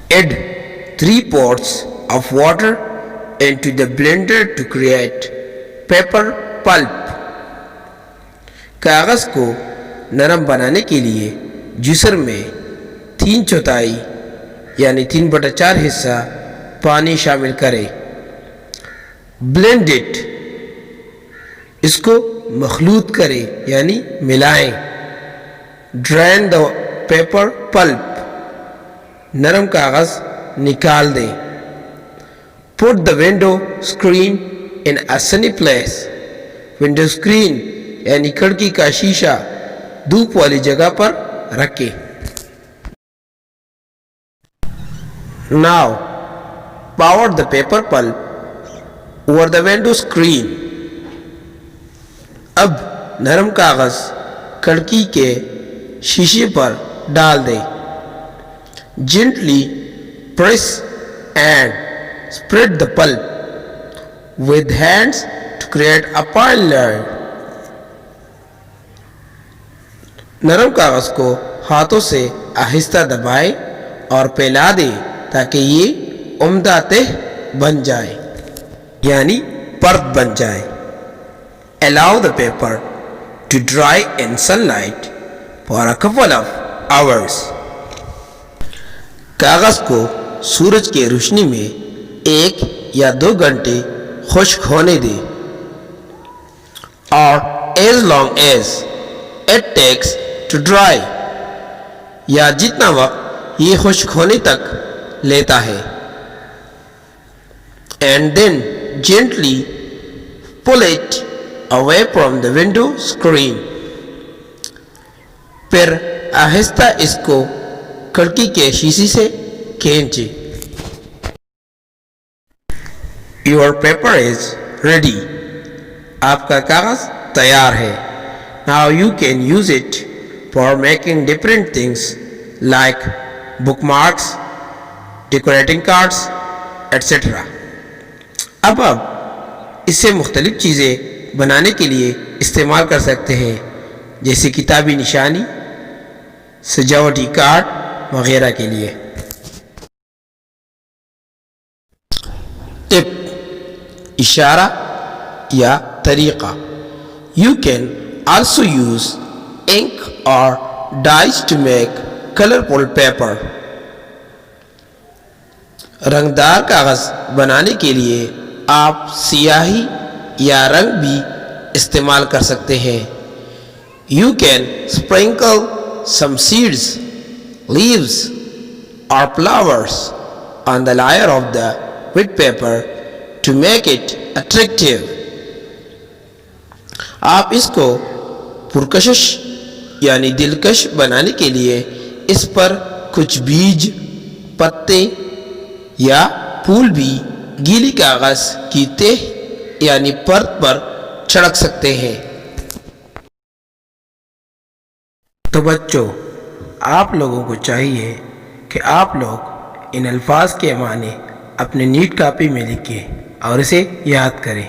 Add 3 parts of water into the blender to create paper pulp. کاغذ کو نرم بنانے کے لیے جوسر میں 3/4 یعنی 3/4 حصہ پانی شامل کریں. blend it، اس کو مخلوط کریں یعنی ملائیں. drain the paper pulp، نرم کاغذ نکال دیں. put the window screen in a sunny place، window screen یعنی کھڑکی کا شیشہ دھوپ والی جگہ پر رکھیں. now power the paper pulp over the window screen. اب نرم کاغذ کھڑکی کے شیشے پر ڈال دیں. gently press and spread the pulp with hands to create a fine layer. نرم کاغذ کو ہاتھوں سے آہستہ دبائیں اور پھیلا دیں تاکہ یہ عمدہ تہ بن جائے یعنی پرت بن جائے. allow the paper to dry in sunlight for a couple of hours. کاغذ کو سورج کی روشنی میں 1 یا 2 گھنٹے خشک ہونے دیں. or as long as it takes to dry، یا جتنا وقت یہ خشک ہونے تک لیتا ہے. and then gently pull it away from the window screen، پھر آہستہ اس کو کھڑکی کے شیشے سے کھینچیں. your paper is ready، آپ کا کاغذ تیار ہے. now you can use it for making different things like bookmarks, decorating cards, etc. اب اس سے مختلف چیزیں بنانے کے لیے استعمال کر سکتے ہیں جیسے کتابی نشانی، سجاوٹی کارڈ وغیرہ کے لیے. ٹپ، اشارہ یا طریقہ. You can also use ink or dyes to make colorful paper. رنگدار کاغذ بنانے کے لیے آپ سیاہی یا رنگ بھی استعمال کر سکتے ہیں. You can sprinkle some seeds, leaves or flowers on the layer of the wet paper to make it attractive. آپ اس کو پرکشش یعنی دلکش بنانے کے لیے اس پر کچھ بیج، پتے یا پھول بھی گیلی کاغذ کی تہ یعنی پرت پر چھڑک سکتے ہیں. تو بچوں، آپ لوگوں کو چاہیے کہ آپ لوگ ان الفاظ کے معنی اپنے نیٹ کاپی میں لکھیں اور اسے یاد کریں.